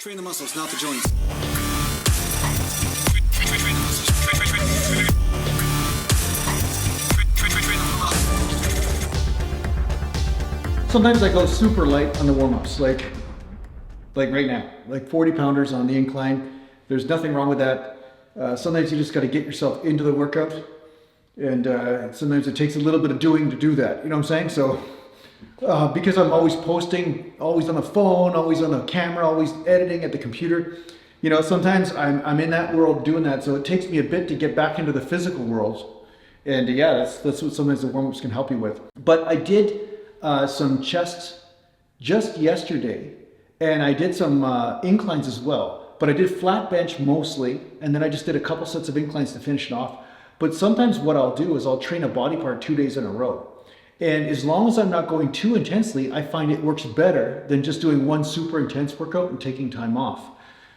Train the muscles, not the joints. Sometimes I go super light on the warm-ups, like right now, like 40 pounders on the incline. There's nothing wrong with that. Sometimes you just got to get yourself into the workout, and sometimes it takes a little bit of doing to do that. You know what I'm saying? So because I'm always posting, always on the phone, always on the camera, always editing at the computer, you know, sometimes I'm in that world doing that. So it takes me a bit to get back into the physical world. And yeah, that's what sometimes the warm-ups can help you with. But I did some chest just yesterday, and I did some inclines as well, but I did flat bench mostly, and then I just did a couple sets of inclines to finish it off. But sometimes what I'll do is I'll train a body part 2 days in a row, and as long as I'm not going too intensely, I find it works better than just doing one super intense workout and taking time off.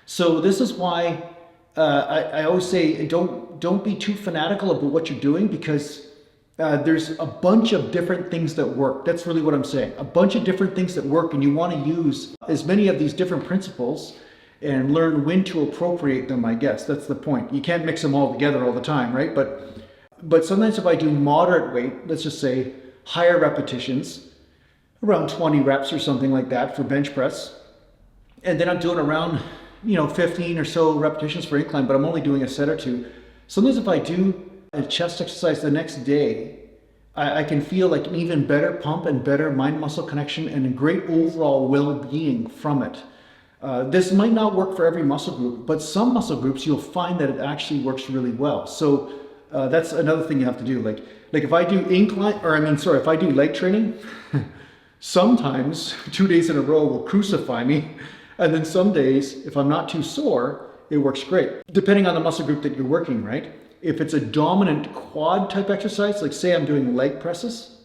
So this is why I always say don't be too fanatical about what you're doing, because there's a bunch of different things that work. That's really what I'm saying. A bunch of different things that work, and you want to use as many of these different principles and learn when to appropriate them, I guess. That's the point. You can't mix them all together all the time, right? But sometimes if I do moderate weight, let's just say higher repetitions, around 20 reps or something like that for bench press, and then I'm doing around 15 or so repetitions for incline, but I'm only doing a set or two. Sometimes if I do a chest exercise the next day, I can feel like an even better pump and better mind-muscle connection and a great overall well-being from it. This might not work for every muscle group, but some muscle groups you'll find that it actually works really well. So that's another thing you have to do. Like if I do if I do leg training, sometimes 2 days in a row will crucify me. And then some days, if I'm not too sore, it works great. Depending on the muscle group that you're working, right? If it's a dominant quad type exercise, like say I'm doing leg presses,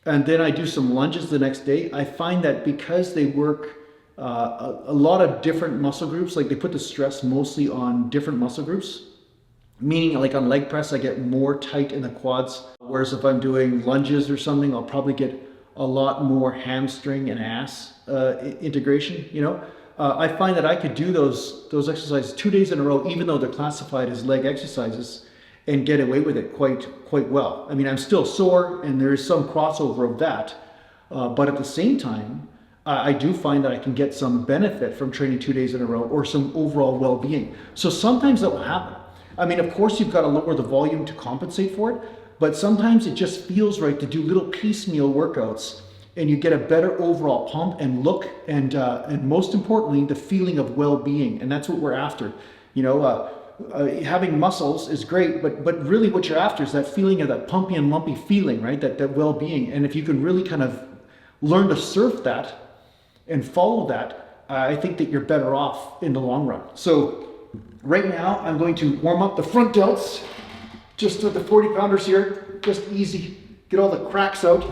and then I do some lunges the next day, I find that because they work a lot of different muscle groups, like they put the stress mostly on different muscle groups, meaning like on leg press, I get more tight in the quads. Whereas if I'm doing lunges or something, I'll probably get a lot more hamstring and ass integration, I find that I could do those exercises 2 days in a row, even though they're classified as leg exercises, and get away with it quite well. I mean, I'm still sore, and there is some crossover of that, but at the same time, I do find that I can get some benefit from training 2 days in a row, or some overall well-being. So sometimes that will happen. I mean, of course, you've got to lower the volume to compensate for it, but sometimes it just feels right to do little piecemeal workouts, and you get a better overall pump and look, and most importantly, the feeling of well-being, and that's what we're after. Having muscles is great, but really what you're after is that feeling of that pumpy and lumpy feeling, right? That well-being. And if you can really kind of learn to surf that and follow that, I think that you're better off in the long run. So right now, I'm going to warm up the front delts, just with the 40 pounders here, just easy, get all the cracks out,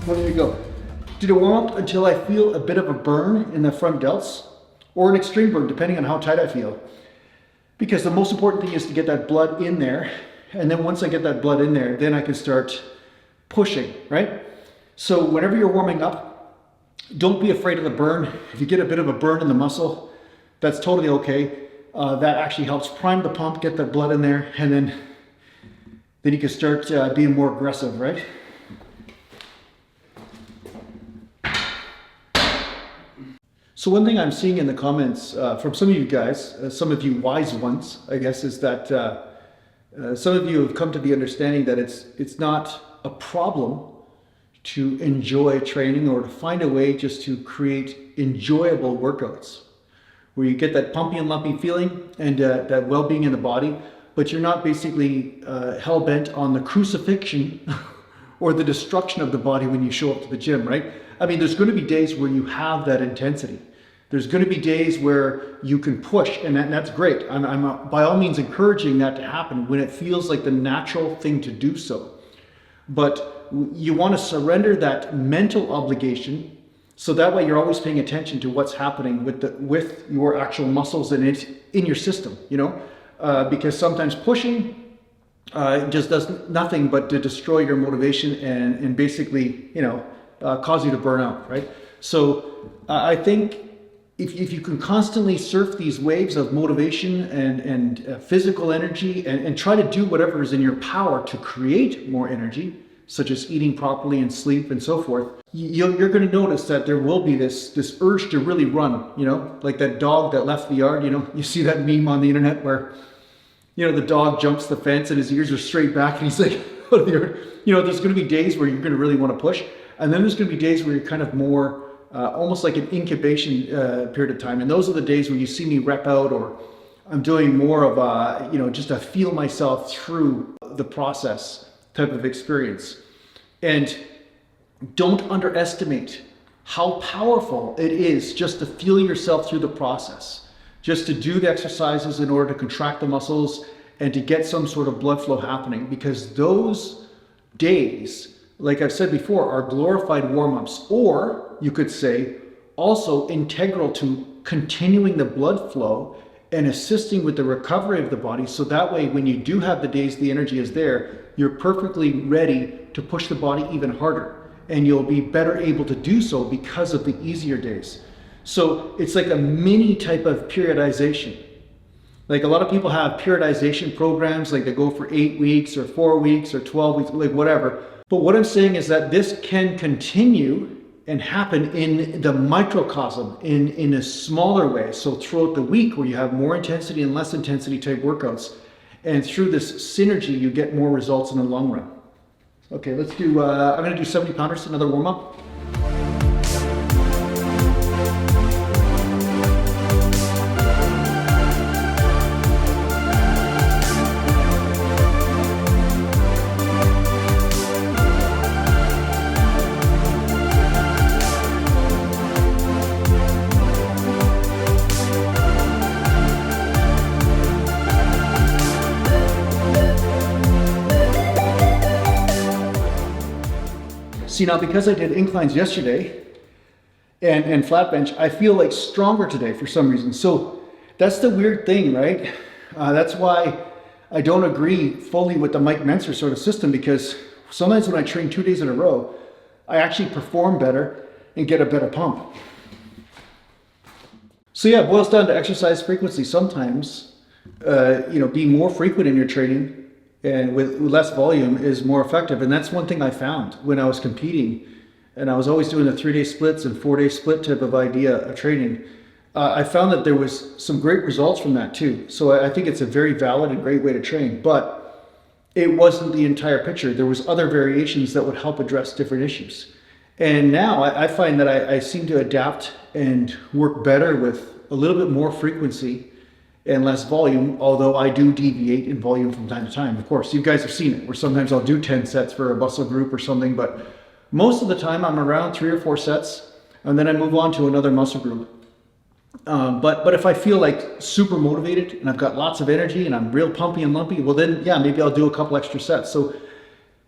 Well, there you go. Did a warm up until I feel a bit of a burn in the front delts, or an extreme burn, depending on how tight I feel. Because the most important thing is to get that blood in there, and then once I get that blood in there, then I can start pushing, right? So whenever you're warming up, don't be afraid of the burn. If you get a bit of a burn in the muscle, that's totally okay. That actually helps prime the pump, get that blood in there, and then you can start being more aggressive, right? So one thing I'm seeing in the comments from some of you guys, some of you wise ones, I guess, is that some of you have come to the understanding that it's not a problem to enjoy training, or to find a way just to create enjoyable workouts where you get that pumpy and lumpy feeling and that well-being in the body, but you're not basically hell-bent on the crucifixion or the destruction of the body when you show up to the gym, right? I mean, there's going to be days where you have that intensity. There's going to be days where you can push, and that's great. I'm by all means encouraging that to happen when it feels like the natural thing to do so. But you want to surrender that mental obligation, so that way you're always paying attention to what's happening with your actual muscles and in your system, you know, because sometimes pushing just does nothing but to destroy your motivation and basically, you know, cause you to burn out, right? So I think if you can constantly surf these waves of motivation and physical energy and try to do whatever is in your power to create more energy, such as eating properly and sleep and so forth, you're going to notice that there will be this urge to really run, you know, like that dog that left the yard. You know, you see that meme on the internet where, you know, the dog jumps the fence and his ears are straight back and he's like, you know, there's going to be days where you're going to really want to push. And then there's going to be days where you're kind of more almost like an incubation period of time. And those are the days when you see me rep out, or I'm doing more of a, you know, just to feel myself through the process type of experience. And don't underestimate how powerful it is just to feel yourself through the process, just to do the exercises in order to contract the muscles and to get some sort of blood flow happening, because those days, like I've said before, are glorified warm-ups, or you could say also integral to continuing the blood flow and assisting with the recovery of the body. So that way, when you do have the days the energy is there, you're perfectly ready to push the body even harder, and you'll be better able to do so because of the easier days. So it's like a mini type of periodization. Like a lot of people have periodization programs, like they go for 8 weeks or 4 weeks or 12 weeks, like whatever. But what I'm saying is that this can continue and happen in the microcosm, in a smaller way. So throughout the week, where you have more intensity and less intensity type workouts, and through this synergy, you get more results in the long run. Okay, let's do, I'm gonna do 70 pounders, another warm up. See, now because I did inclines yesterday and flat bench, I feel like stronger today for some reason. So that's the weird thing, right? That's why I don't agree fully with the Mike Mentzer sort of system, because sometimes when I train 2 days in a row, I actually perform better and get a better pump. So yeah, it boils down to exercise frequency. Sometimes, you know, being more frequent in your training and with less volume is more effective. And that's one thing I found when I was competing, and I was always doing the 3-day splits and 4-day split type of idea of training. I found that there was some great results from that too. So I think it's a very valid and great way to train, but it wasn't the entire picture. There was other variations that would help address different issues. And now I find that I seem to adapt and work better with a little bit more frequency and less volume, although I do deviate in volume from time to time. Of course, you guys have seen it, where sometimes I'll do 10 sets for a muscle group or something, but most of the time I'm around 3 or 4 sets, and then I move on to another muscle group. But if I feel like super motivated and I've got lots of energy and I'm real pumpy and lumpy, well then, yeah, maybe I'll do a couple extra sets. So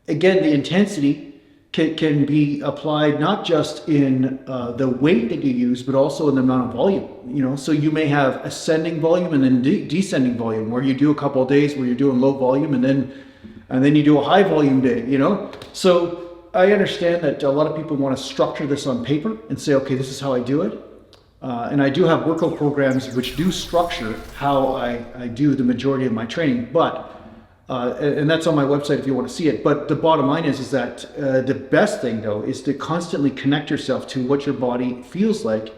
again, the intensity can be applied not just in the weight that you use, but also in the amount of volume. You know, so you may have ascending volume and then descending volume, where you do a couple of days where you're doing low volume, and then you do a high volume day. You know, so I understand that a lot of people want to structure this on paper and say, okay, this is how I do it. And I do have workout programs which do structure how I do the majority of my training, but and that's on my website if you want to see it. But the bottom line is that the best thing though is to constantly connect yourself to what your body feels like,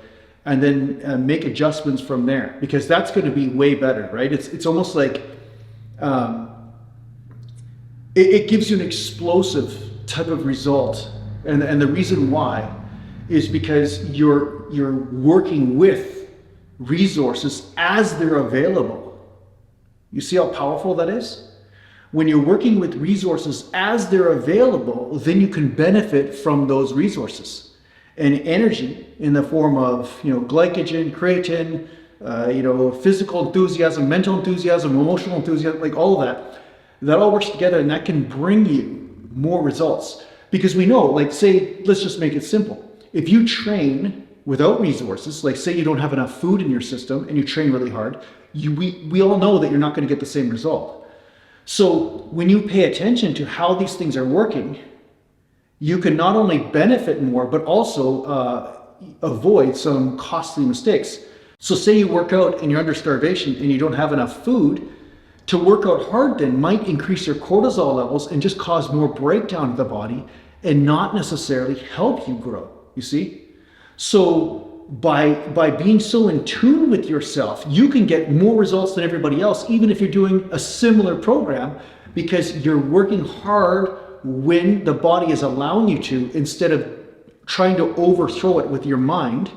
and then make adjustments from there, because that's going to be way better, right? It's almost like it gives you an explosive type of result And the reason why is because you're working with resources as they're available. You see how powerful that is? When you're working with resources as they're available, then you can benefit from those resources. And energy in the form of, glycogen, creatine, physical enthusiasm, mental enthusiasm, emotional enthusiasm, like all of that all works together, and that can bring you more results. Because we know, let's just make it simple. If you train without resources, like say you don't have enough food in your system and you train really hard, we all know that you're not going to get the same result. So when you pay attention to how these things are working, you can not only benefit more, but also avoid some costly mistakes. So say you work out and you're under starvation and you don't have enough food, to work out hard then might increase your cortisol levels and just cause more breakdown of the body and not necessarily help you grow, you see? So by being so in tune with yourself, you can get more results than everybody else, even if you're doing a similar program, because you're working hard when the body is allowing you to, instead of trying to overthrow it with your mind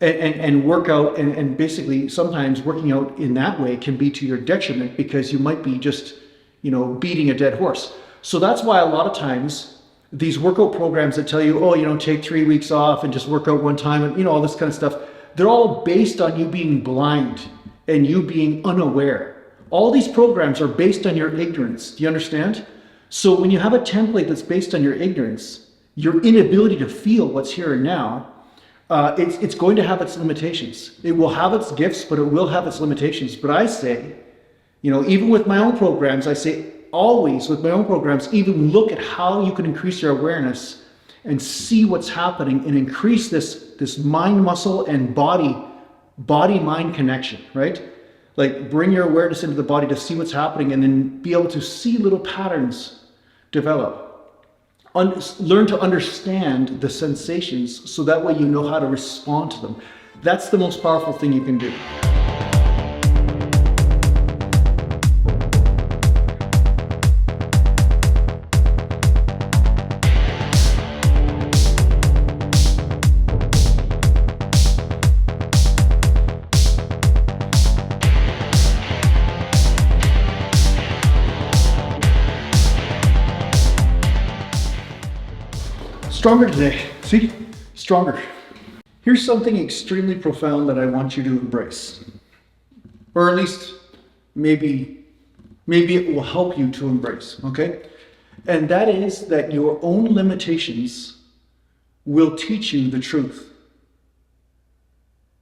and work out. And basically sometimes working out in that way can be to your detriment, because you might be just, beating a dead horse. So that's why a lot of times these workout programs that tell you, take 3 weeks off and just work out one time and, all this kind of stuff, they're all based on you being blind and you being unaware. All these programs are based on your ignorance. Do you understand? So when you have a template that's based on your ignorance, your inability to feel what's here and now, it's going to have its limitations. It will have its gifts, but it will have its limitations. But I say, even with my own programs, I say, always with my own programs, even look at how you can increase your awareness and see what's happening and increase this mind, muscle, and body-mind connection, right? Like bring your awareness into the body to see what's happening, and then be able to see little patterns develop. Learn to understand the sensations, so that way you know how to respond to them. That's the most powerful thing you can do. Stronger today. See? Stronger. Here's something extremely profound that I want you to embrace. Or at least maybe it will help you to embrace, okay? And that is that your own limitations will teach you the truth.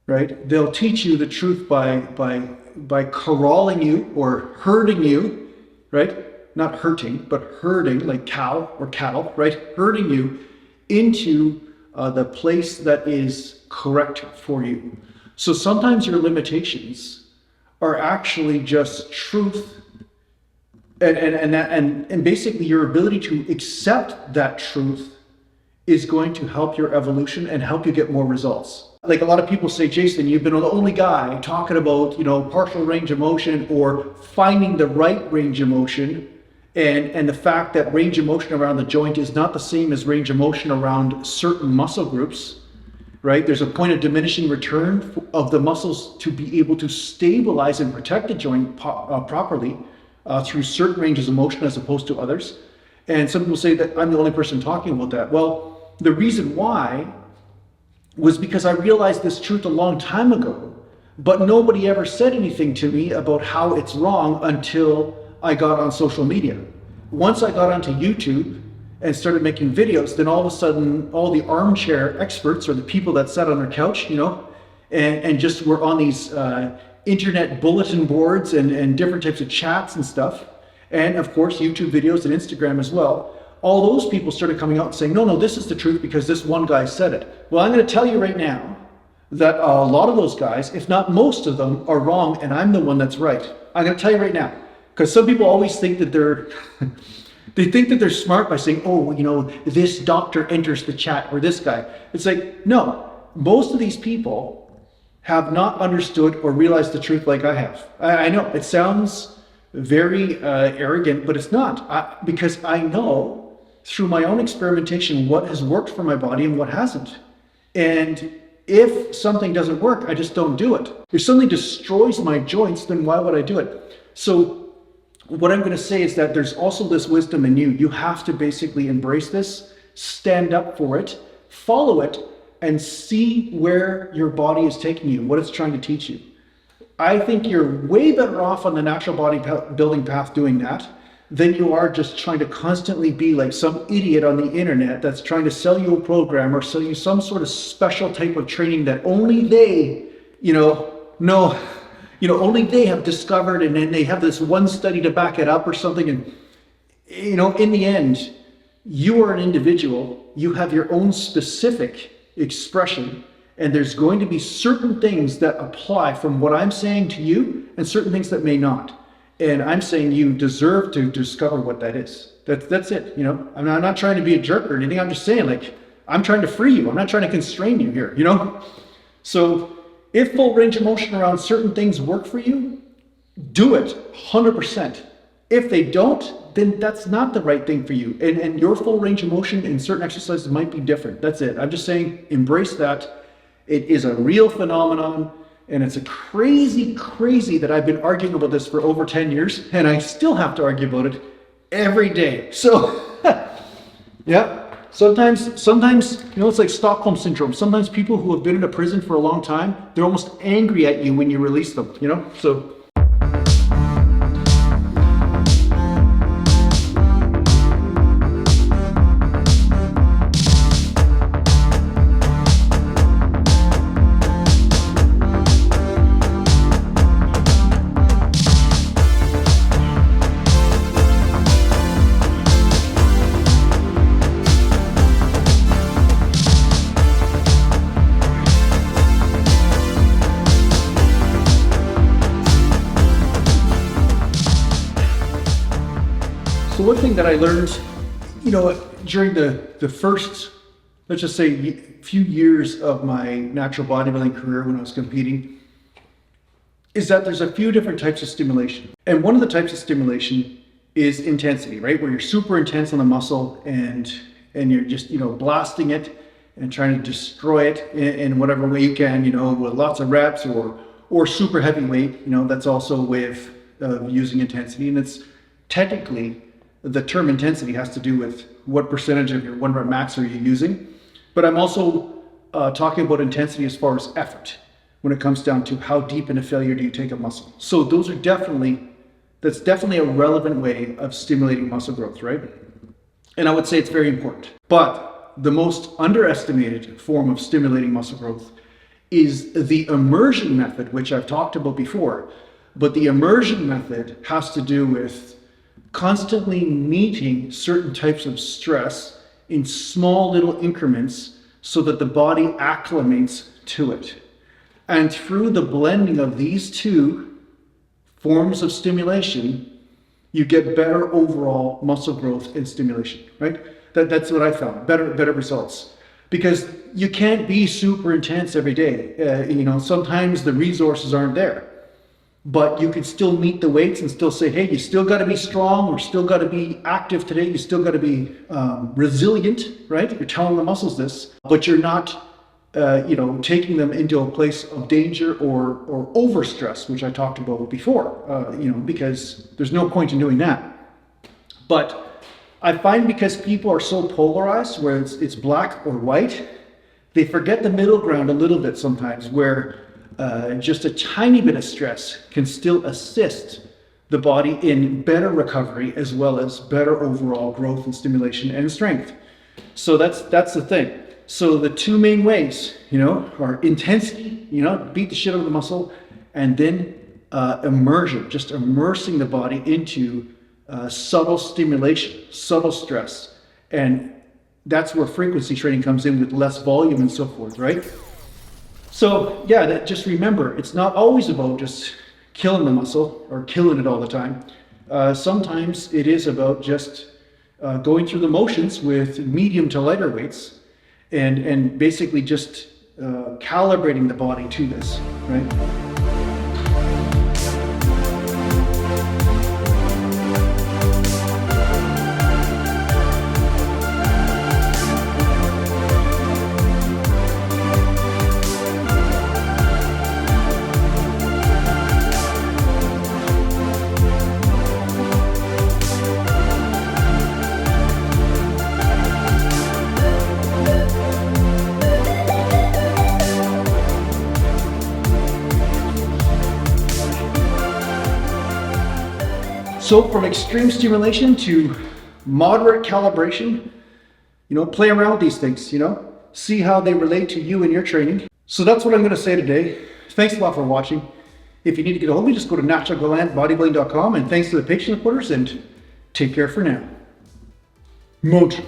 Right? They'll teach you the truth by corralling you or herding you, right? Not hurting, but herding, like cow or cattle, right? Herding you into the place that is correct for you. So sometimes your limitations are actually just truth, and basically your ability to accept that truth is going to help your evolution and help you get more results. Like a lot of people say, Jason, you've been the only guy talking about, partial range of motion or finding the right range of motion. And the fact that range of motion around the joint is not the same as range of motion around certain muscle groups, right? There's a point of diminishing return of the muscles to be able to stabilize and protect the joint properly through certain ranges of motion as opposed to others. And some people say that I'm the only person talking about that. Well, the reason why was because I realized this truth a long time ago, but nobody ever said anything to me about how it's wrong until I got on social media. Once I got onto YouTube and started making videos, then all of a sudden, all the armchair experts, or the people that sat on their couch, and just were on these internet bulletin boards and different types of chats and stuff, and of course YouTube videos and Instagram as well, all those people started coming out and saying, no, this is the truth because this one guy said it. Well, I'm going to tell you right now that a lot of those guys, if not most of them, are wrong, and I'm the one that's right. I'm going to tell you right now. Because some people always think that they think that they're smart by saying, this doctor enters the chat, or this guy. It's like, no, most of these people have not understood or realized the truth like I have. I know it sounds very arrogant, but it's not, because I know through my own experimentation what has worked for my body and what hasn't. And if something doesn't work, I just don't do it. If something destroys my joints, then why would I do it? So what I'm going to say is that there's also this wisdom in you. You have to basically embrace this, stand up for it, follow it, and see where your body is taking you, what it's trying to teach you. I think you're way better off on the natural bodybuilding path doing that than you are just trying to constantly be like some idiot on the internet that's trying to sell you a program or sell you some sort of special type of training that only they, only they have discovered, and then they have this one study to back it up or something. And, in the end, you are an individual, you have your own specific expression, and there's going to be certain things that apply from what I'm saying to you and certain things that may not. And I'm saying you deserve to discover what that is. That's it. I'm not trying to be a jerk or anything. I'm just saying, like, I'm trying to free you. I'm not trying to constrain you here, So if full range of motion around certain things work for you, do it 100%. If they don't, then that's not the right thing for you. And your full range of motion in certain exercises might be different. That's it. I'm just saying, embrace that. It is a real phenomenon. And it's a crazy that I've been arguing about this for over 10 years, and I still have to argue about it every day. So, yeah, sometimes, it's like Stockholm Syndrome. Sometimes people who have been in a prison for a long time, they're almost angry at you when you release them, So, So one thing that I learned, during the first, let's just say, few years of my natural bodybuilding career when I was competing, is that there's a few different types of stimulation. And one of the types of stimulation is intensity, right? Where you're super intense on the muscle and you're just, blasting it and trying to destroy it in whatever way you can, with lots of reps or super heavy weight. That's also a way of using intensity. And it's technically, the term intensity has to do with what percentage of your 1 rep max are you using. But I'm also talking about intensity as far as effort when it comes down to how deep into failure do you take a muscle. So that's definitely a relevant way of stimulating muscle growth, right? And I would say it's very important. But the most underestimated form of stimulating muscle growth is the immersion method, which I've talked about before. But the immersion method has to do with constantly meeting certain types of stress in small little increments so that the body acclimates to it. And through the blending of these two forms of stimulation, you get better overall muscle growth and stimulation, right? That's what I found, better results. Because you can't be super intense every day. Sometimes the resources aren't there. But you can still meet the weights and still say, hey, you still got to be strong, or still got to be active today. You still got to be resilient, right? You're telling the muscles this, but you're not, taking them into a place of danger or overstress, which I talked about before, because there's no point in doing that. But I find because people are so polarized, where it's black or white, they forget the middle ground a little bit sometimes, where just a tiny bit of stress can still assist the body in better recovery as well as better overall growth and stimulation and strength. So that's the thing. So the two main ways, are intensity, beat the shit out of the muscle, and then immersion, just immersing the body into subtle stimulation, subtle stress. And that's where frequency training comes in with less volume and so forth, right? So yeah, just remember, it's not always about just killing the muscle or killing it all the time. Sometimes it is about just going through the motions with medium to lighter weights and basically just calibrating the body to this, right? So from extreme stimulation to moderate calibration, you know, play around with these things, you know, see how they relate to you and your training. So that's what I'm going to say today. Thanks a lot for watching. If you need to get a hold of me, just go to naturalgallantbodybuilding.com, and thanks to the Patreon supporters, and take care for now. Mojo.